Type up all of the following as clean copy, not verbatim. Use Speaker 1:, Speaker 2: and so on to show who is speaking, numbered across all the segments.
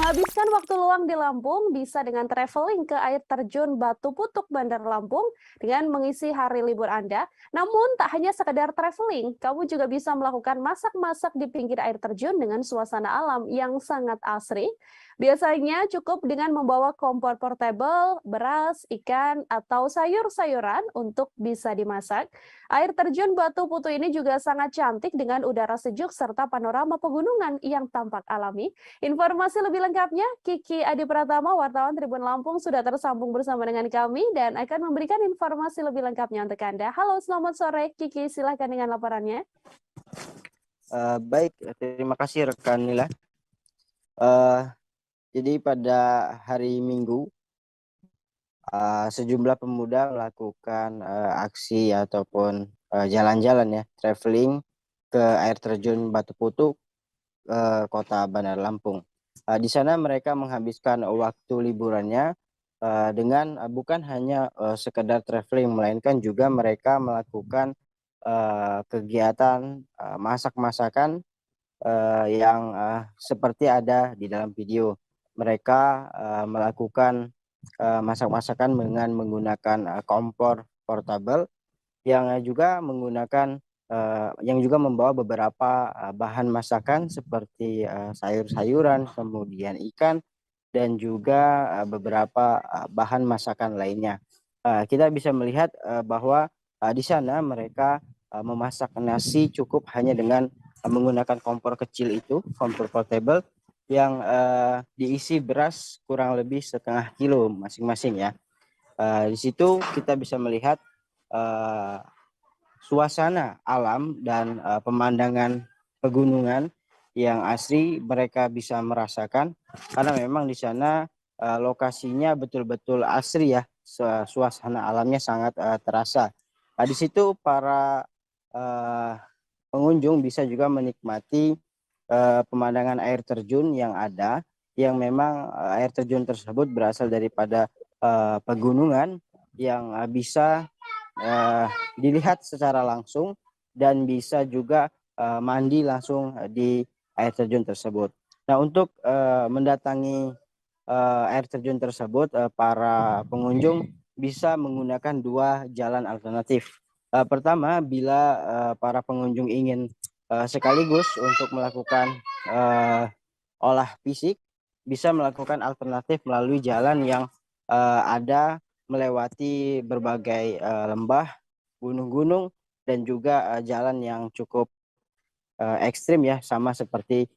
Speaker 1: Menghabiskan waktu luang di Lampung bisa dengan traveling ke air terjun Batu Putuk Bandar Lampung dengan mengisi hari libur Anda. Namun tak hanya sekedar traveling, kamu juga bisa melakukan masak-masak di pinggir air terjun dengan suasana alam yang sangat asri. Biasanya cukup dengan membawa kompor portable, beras, ikan, atau sayur-sayuran untuk bisa dimasak. Air terjun Batu Putuk ini juga sangat cantik dengan udara sejuk serta panorama pegunungan yang tampak alami. Informasi lebih lengkapnya, Kiki Adi Pratama, wartawan Tribun Lampung sudah tersambung bersama dengan kami dan akan memberikan informasi lebih lengkapnya untuk Anda. Halo, selamat sore, Kiki. Silahkan dengan laporannya.
Speaker 2: Baik, terima kasih rekan Nila. Jadi pada hari Minggu, sejumlah pemuda melakukan aksi ataupun jalan-jalan ya, traveling ke air terjun Batu Putuk, Kota Bandar Lampung. Di sana mereka menghabiskan waktu liburannya dengan bukan hanya sekedar traveling, melainkan juga mereka melakukan kegiatan masak-masakan yang seperti ada di dalam video. Mereka melakukan masak-masakan dengan menggunakan kompor portable yang juga menggunakan yang juga membawa beberapa bahan masakan seperti sayur-sayuran, kemudian ikan, dan juga beberapa bahan masakan lainnya. Kita bisa melihat bahwa di sana mereka memasak nasi cukup hanya dengan menggunakan kompor kecil itu, kompor portable yang diisi beras kurang lebih setengah kilo masing-masing ya. Di situ kita bisa melihat suasana alam dan pemandangan pegunungan yang asri mereka bisa merasakan, karena memang di sana lokasinya betul-betul asri ya, suasana alamnya sangat terasa. Di situ para pengunjung bisa juga menikmati pemandangan air terjun yang ada, yang memang air terjun tersebut berasal daripada pegunungan yang bisa dilihat secara langsung dan bisa juga mandi langsung di air terjun tersebut. Nah, untuk mendatangi air terjun tersebut, para pengunjung bisa menggunakan dua jalan alternatif. Pertama, bila para pengunjung ingin sekaligus untuk melakukan olah fisik, bisa melakukan alternatif melalui jalan yang ada melewati berbagai lembah, gunung-gunung, dan juga jalan yang cukup ekstrim ya, sama seperti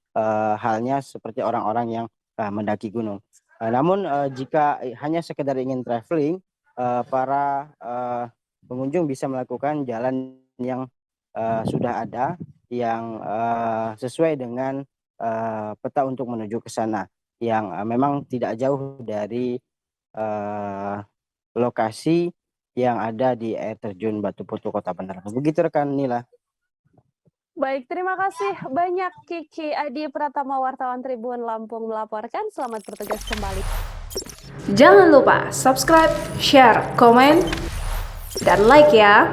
Speaker 2: halnya seperti orang-orang yang mendaki gunung. Namun jika hanya sekedar ingin traveling, para pengunjung bisa melakukan jalan yang sudah ada, yang sesuai dengan peta untuk menuju ke sana, yang memang tidak jauh dari lokasi yang ada di air terjun Batu Putuk Kota Bandar Lampung. Begitu rekan Nila.
Speaker 1: Baik, terima kasih banyak Kiki Adi Pratama, wartawan Tribun Lampung melaporkan. Selamat bertugas kembali.
Speaker 3: Jangan lupa subscribe, share, komen, dan like ya.